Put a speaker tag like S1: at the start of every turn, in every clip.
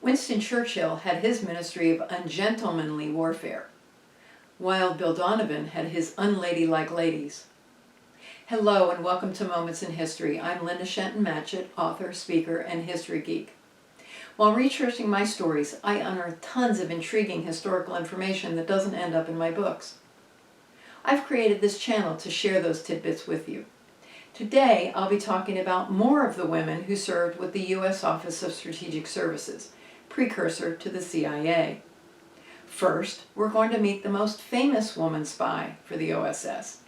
S1: Winston Churchill had his ministry of ungentlemanly warfare. Wild Bill Donovan had his unladylike ladies. Hello and welcome to Moments in History. I'm Linda Shenton Matchett, author, speaker, and history geek. While researching my stories, I unearth tons of intriguing historical information that doesn't end up in my books. I've created this channel to share those tidbits with you. Today, I'll be talking about more of the women who served with the U.S. Office of Strategic Services, precursor to the CIA. First, we're going to meet the most famous woman spy for the OSS.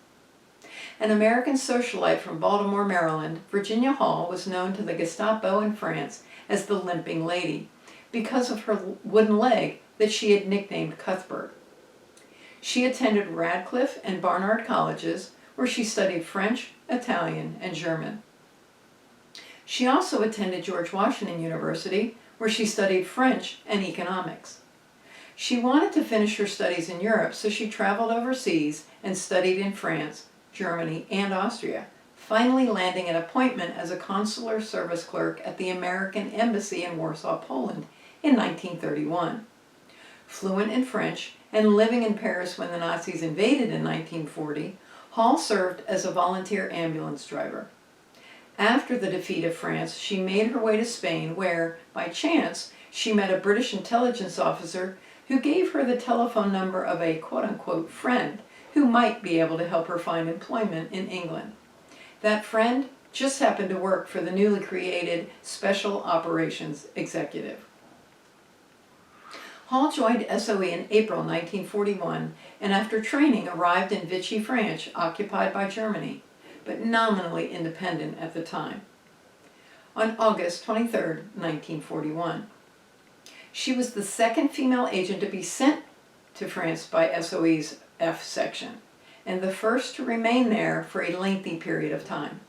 S1: An American socialite from Baltimore, Maryland, Virginia Hall was known to the Gestapo in France as the Limping Lady because of her wooden leg that she had nicknamed Cuthbert. She attended Radcliffe and Barnard colleges, where she studied French, Italian, and German. She also attended George Washington University, where she studied French and economics. She wanted to finish her studies in Europe, so she traveled overseas and studied in France, Germany, and Austria, finally landing an appointment as a consular service clerk at the American Embassy in Warsaw, Poland in 1931. Fluent in French and living in Paris when the Nazis invaded in 1940, Hall served as a volunteer ambulance driver. After the defeat of France, she made her way to Spain where, by chance, she met a British intelligence officer who gave her the telephone number of a quote-unquote friend who might be able to help her find employment in England. That friend just happened to work for the newly created Special Operations Executive. Hall joined SOE in April 1941 and after training arrived in Vichy, France, occupied by Germany, but nominally independent at the time, on August 23, 1941. She was the second female agent to be sent to France by SOE's F section, and the first to remain there for a lengthy period of time.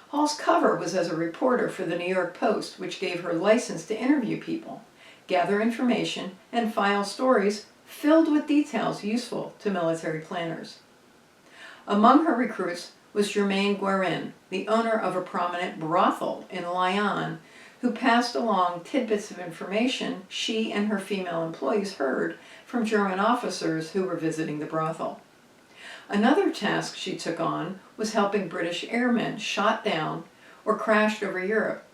S1: Hall's cover was as a reporter for the New York Post, which gave her license to interview people, gather information, and file stories filled with details useful to military planners. Among her recruits was Germaine Guerin, the owner of a prominent brothel in Lyon, who passed along tidbits of information she and her female employees heard from German officers who were visiting the brothel. Another task she took on was helping British airmen shot down or crashed over Europe,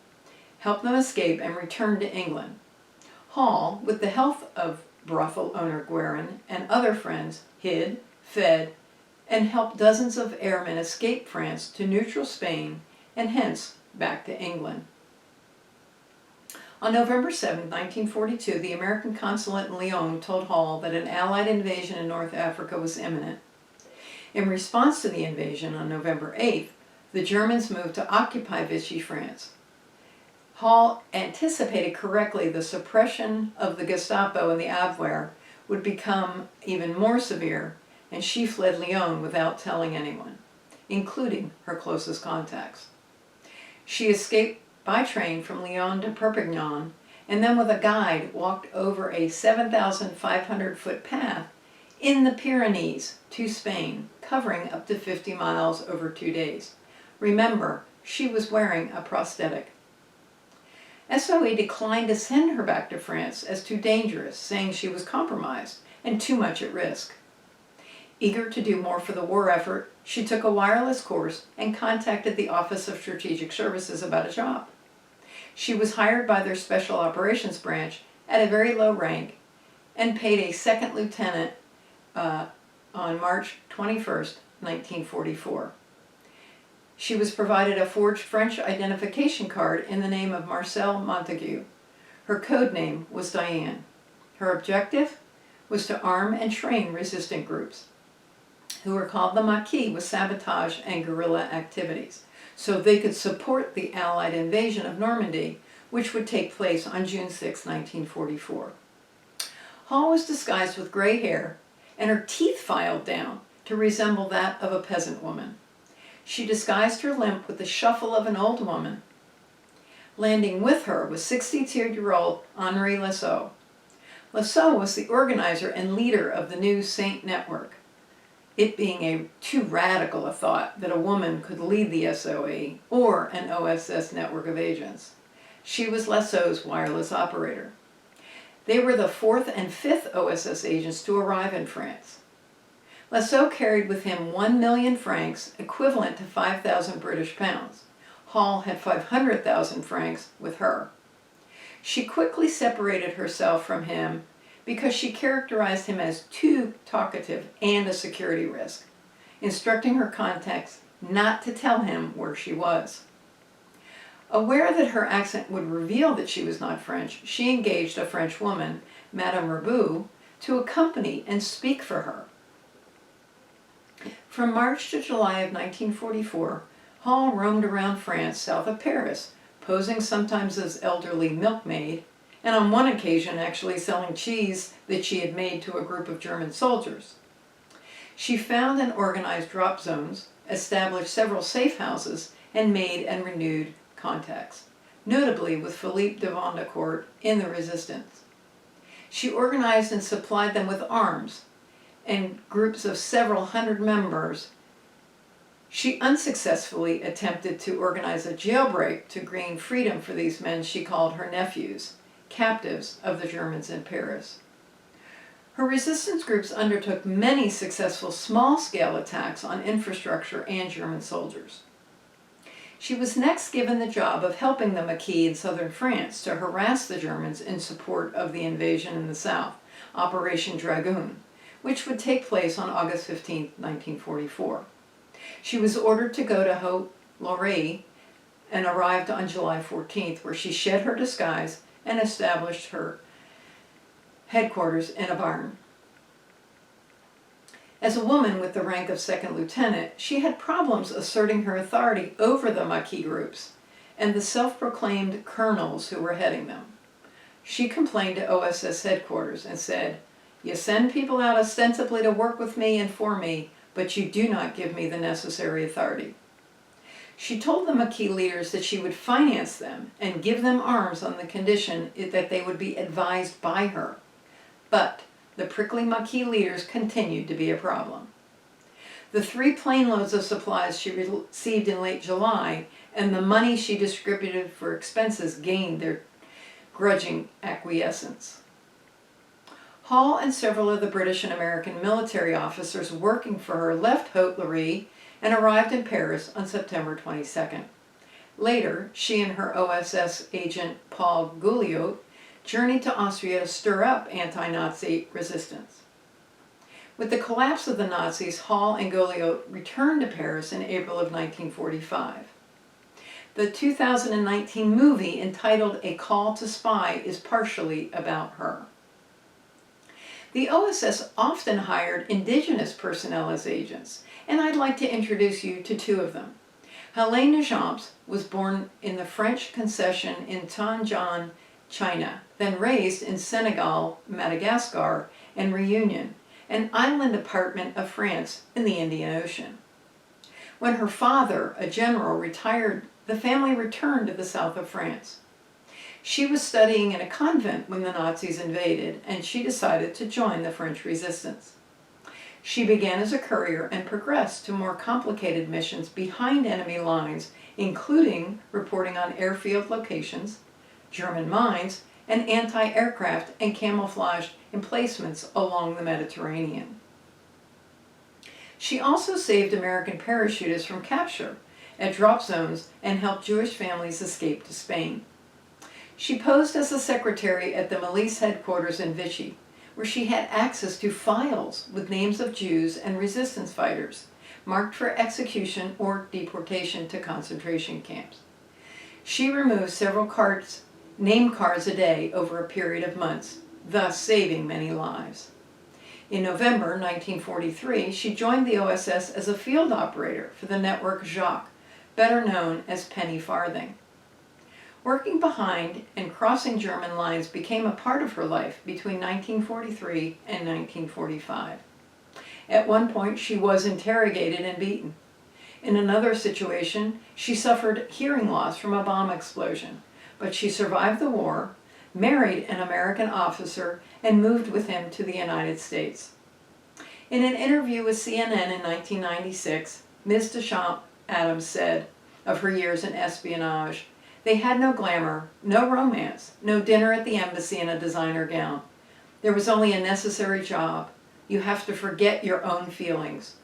S1: help them escape and return to England. Hall, with the help of brothel owner Guerin and other friends, hid, fed, and helped dozens of airmen escape France to neutral Spain and hence back to England. On November 7, 1942, the American consulate in Lyon told Hall that an Allied invasion in North Africa was imminent. In response to the invasion on November 8th, the Germans moved to occupy Vichy, France. Hall anticipated correctly the suppression of the Gestapo in the Abwehr would become even more severe, and she fled Lyon without telling anyone, including her closest contacts. She escaped by train from Lyon to Perpignan, and then with a guide walked over a 7,500-foot path in the Pyrenees to Spain, covering up to 50 miles over 2 days. Remember, she was wearing a prosthetic. SOE declined to send her back to France as too dangerous, saying she was compromised and too much at risk. Eager to do more for the war effort, she took a wireless course and contacted the Office of Strategic Services about a job. She was hired by their Special Operations branch at a very low rank and paid a second lieutenant on March 21, 1944. She was provided a forged French identification card in the name of Marcel Montague. Her code name was Diane. Her objective was to arm and train resistant groups, who were called the Maquis, with sabotage and guerrilla activities, so they could support the Allied invasion of Normandy, which would take place on June 6, 1944. Hall was disguised with gray hair and her teeth filed down to resemble that of a peasant woman. She disguised her limp with the shuffle of an old woman. Landing with her was 62-year-old Henri Lassault. Lassault was the organizer and leader of the new Saint Network, it being too radical a thought that a woman could lead the SOE or an OSS network of agents. She was Lassault's wireless operator. They were the 4th and 5th OSS agents to arrive in France. Lassault carried with him 1 million francs, equivalent to 5,000 British pounds. Hall had 500,000 francs with her. She quickly separated herself from him because she characterized him as too talkative and a security risk, instructing her contacts not to tell him where she was. Aware that her accent would reveal that she was not French, she engaged a French woman, Madame Rabou, to accompany and speak for her. From March to July of 1944, Hall roamed around France south of Paris, posing sometimes as elderly milkmaid, and on one occasion actually selling cheese that she had made to a group of German soldiers. She found and organized drop zones, established several safe houses, and made and renewed contacts, notably with Philippe de Vandecourt in the resistance. She organized and supplied them with arms, and groups of several hundred members. She unsuccessfully attempted to organize a jailbreak to gain freedom for these men she called her nephews, captives of the Germans in Paris. Her resistance groups undertook many successful small-scale attacks on infrastructure and German soldiers. She was next given the job of helping the Maquis in southern France to harass the Germans in support of the invasion in the south, Operation Dragoon, which would take place on August 15, 1944. She was ordered to go to Haute-Loire and arrived on July 14th, where she shed her disguise and established her headquarters in a barn. As a woman with the rank of second lieutenant, she had problems asserting her authority over the Maquis groups and the self-proclaimed colonels who were heading them. She complained to OSS headquarters and said, "You send people out ostensibly to work with me and for me, but you do not give me the necessary authority." She told the Maquis leaders that she would finance them and give them arms on the condition that they would be advised by her. But the prickly Maquis leaders continued to be a problem. The 3 plane loads of supplies she received in late July and the money she distributed for expenses gained their grudging acquiescence. Hall and several of the British and American military officers working for her left Haute-Loire and arrived in Paris on September 22nd. Later, she and her OSS agent Paul Gouliot journeyed to Austria to stir up anti-Nazi resistance. With the collapse of the Nazis, Hall and Gouliot returned to Paris in April of 1945. The 2019 movie entitled A Call to Spy is partially about her. The OSS often hired indigenous personnel as agents, and I'd like to introduce you to 2 of them. Helene Nijamps was born in the French concession in Tianjin, China, then raised in Senegal, Madagascar, and Réunion, an island department of France in the Indian Ocean. When her father, a general, retired, the family returned to the south of France. She was studying in a convent when the Nazis invaded, and she decided to join the French resistance. She began as a courier and progressed to more complicated missions behind enemy lines, including reporting on airfield locations, German mines, and anti-aircraft and camouflaged emplacements along the Mediterranean. She also saved American parachutists from capture at drop zones and helped Jewish families escape to Spain. She posed as a secretary at the milice headquarters in Vichy, where she had access to files with names of Jews and resistance fighters, marked for execution or deportation to concentration camps. She removed several name cards a day over a period of months, thus saving many lives. In November 1943, she joined the OSS as a field operator for the network Jacques, better known as Penny Farthing. Working behind and crossing German lines became a part of her life between 1943 and 1945. At one point, she was interrogated and beaten. In another situation, she suffered hearing loss from a bomb explosion, but she survived the war, married an American officer, and moved with him to the United States. In an interview with CNN in 1996, Ms. Deschamps Adams said of her years in espionage, They had no glamour, no romance, no dinner at the embassy in a designer gown. There was only a necessary job. You have to forget your own feelings.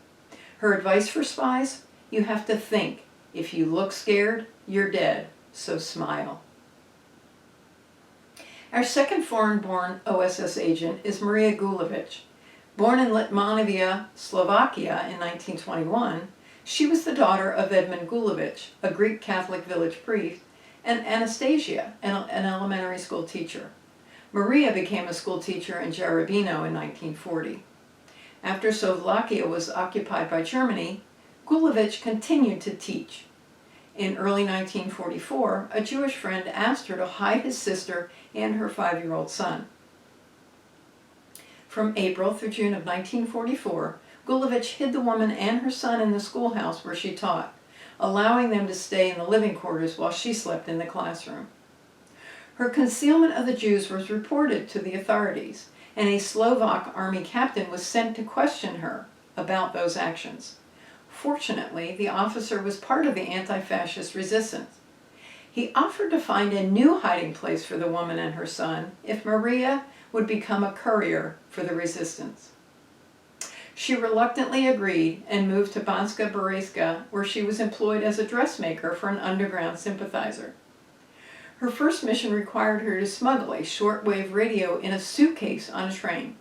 S1: Her advice for spies? You have to think. If you look scared, you're dead, so smile. Our second foreign-born OSS agent is Maria Gulovich. Born in Litmanovia, Slovakia in 1921, she was the daughter of Edmund Gulovich, a Greek Catholic village priest, and Anastasia, an elementary school teacher. Maria became a school teacher in Jarabino in 1940. After Slovakia was occupied by Germany, Gulovich continued to teach. In early 1944, a Jewish friend asked her to hide his sister and her 5-year-old son. From April through June of 1944, Gulovich hid the woman and her son in the schoolhouse where she taught, allowing them to stay in the living quarters while she slept in the classroom. Her concealment of the Jews was reported to the authorities, and a Slovak army captain was sent to question her about those actions. Fortunately, the officer was part of the anti-fascist resistance. He offered to find a new hiding place for the woman and her son if Maria would become a courier for the resistance. She reluctantly agreed and moved to Banska Berezka, where she was employed as a dressmaker for an underground sympathizer. Her first mission required her to smuggle a shortwave radio in a suitcase on a train.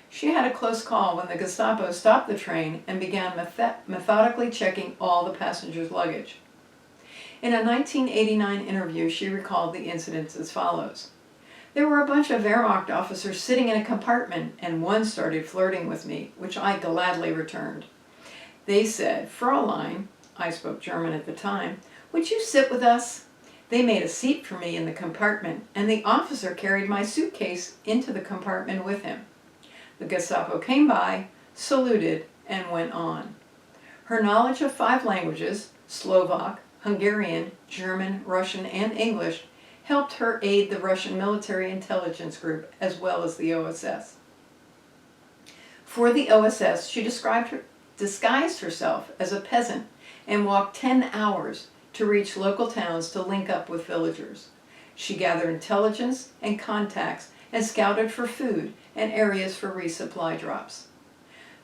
S1: She had a close call when the Gestapo stopped the train and began methodically checking all the passengers' luggage. In a 1989 interview, she recalled the incidents as follows. There were a bunch of Wehrmacht officers sitting in a compartment, and one started flirting with me, which I gladly returned. They said, "Fräulein," I spoke German at the time, "would you sit with us?" They made a seat for me in the compartment, and the officer carried my suitcase into the compartment with him. The Gestapo came by, saluted, and went on. Her knowledge of 5 languages, Slovak, Hungarian, German, Russian, and English, helped her aid the Russian military intelligence group as well as the OSS. For the OSS, she disguised herself as a peasant and walked 10 hours to reach local towns to link up with villagers. She gathered intelligence and contacts and scouted for food and areas for resupply drops.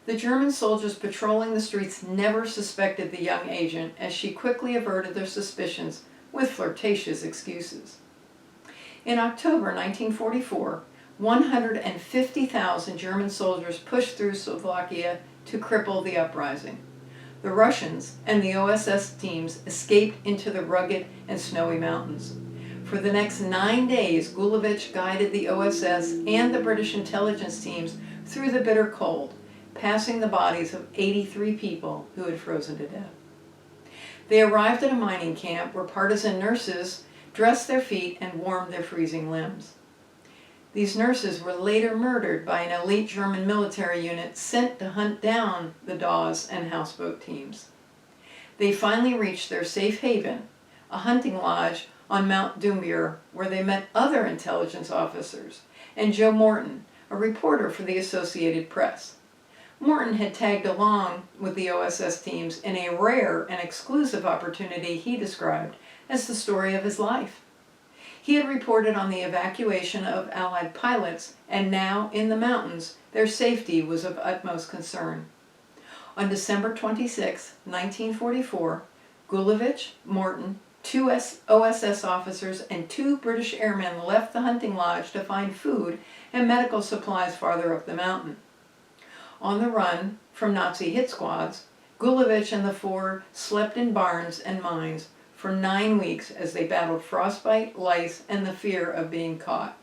S1: The German soldiers patrolling the streets never suspected the young agent, as she quickly averted their suspicions with flirtatious excuses. In October 1944, 150,000 German soldiers pushed through Slovakia to cripple the uprising. The Russians and the OSS teams escaped into the rugged and snowy mountains. For the next 9 days, Gulovich guided the OSS and the British intelligence teams through the bitter cold, passing the bodies of 83 people who had frozen to death. They arrived at a mining camp where partisan nurses dressed their feet and warmed their freezing limbs. These nurses were later murdered by an elite German military unit sent to hunt down the Dawes and houseboat teams. They finally reached their safe haven, a hunting lodge on Mount Dumbier, where they met other intelligence officers, and Joe Morton, a reporter for the Associated Press. Morton had tagged along with the OSS teams in a rare and exclusive opportunity he described as the story of his life. He had reported on the evacuation of Allied pilots, and now, in the mountains, their safety was of utmost concern. On December 26, 1944, Gulovich, Morton, 2 OSS officers, and 2 British airmen left the hunting lodge to find food and medical supplies farther up the mountain. On the run from Nazi hit squads, Gulovich and the 4 slept in barns and mines for 9 weeks as they battled frostbite, lice, and the fear of being caught.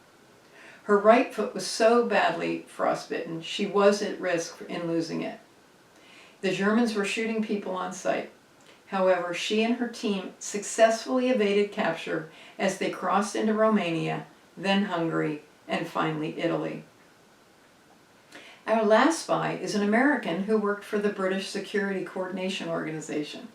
S1: Her right foot was so badly frostbitten, she was at risk in losing it. The Germans were shooting people on sight. However, she and her team successfully evaded capture as they crossed into Romania, then Hungary, and finally Italy. Our last spy is an American who worked for the British Security Coordination Organization.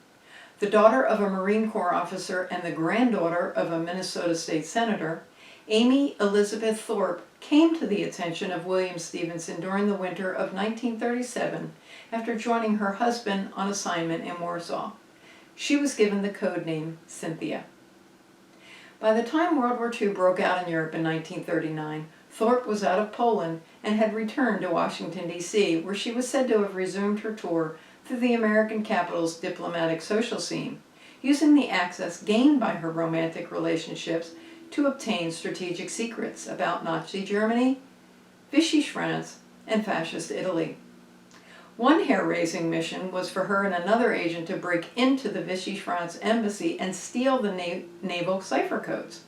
S1: The daughter of a Marine Corps officer and the granddaughter of a Minnesota state senator, Amy Elizabeth Thorpe came to the attention of William Stevenson during the winter of 1937 after joining her husband on assignment in Warsaw. She was given the code name Cynthia. By the time World War II broke out in Europe in 1939, Thorpe was out of Poland and had returned to Washington, D.C., where she was said to have resumed her tour through the American capital's diplomatic social scene, using the access gained by her romantic relationships to obtain strategic secrets about Nazi Germany, Vichy France, and Fascist Italy. One hair-raising mission was for her and another agent to break into the Vichy France embassy and steal the naval cipher codes.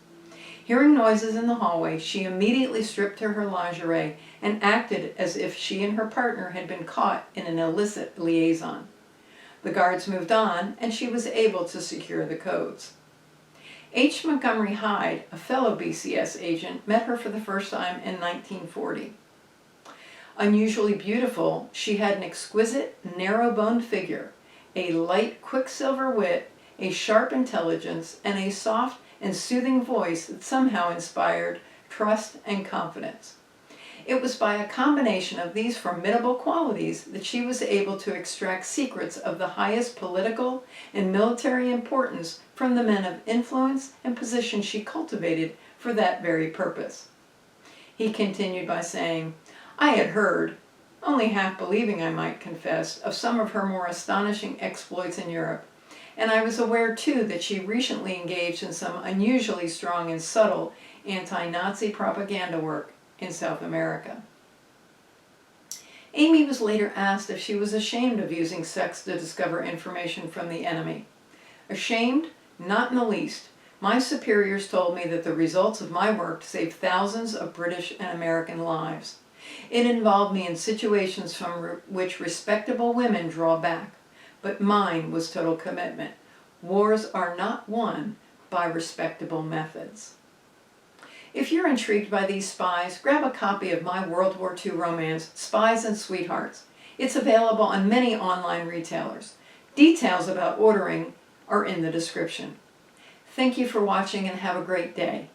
S1: Hearing noises in the hallway, she immediately stripped to her lingerie and acted as if she and her partner had been caught in an illicit liaison. The guards moved on, and she was able to secure the codes. H. Montgomery Hyde, a fellow BCS agent, met her for the first time in 1940. Unusually beautiful, she had an exquisite, narrow-boned figure, a light quicksilver wit, a sharp intelligence, and a soft and soothing voice that somehow inspired trust and confidence. It was by a combination of these formidable qualities that she was able to extract secrets of the highest political and military importance from the men of influence and position she cultivated for that very purpose. He continued by saying, "I had heard, only half believing I might confess, of some of her more astonishing exploits in Europe, and I was aware too that she recently engaged in some unusually strong and subtle anti-Nazi propaganda work in South America." Amy was later asked if she was ashamed of using sex to discover information from the enemy. "Ashamed? Not in the least. My superiors told me that the results of my work saved thousands of British and American lives. It involved me in situations from which respectable women draw back, but mine was total commitment. Wars are not won by respectable methods." If you're intrigued by these spies, grab a copy of my World War II romance, Spies and Sweethearts. It's available on many online retailers. Details about ordering are in the description. Thank you for watching and have a great day.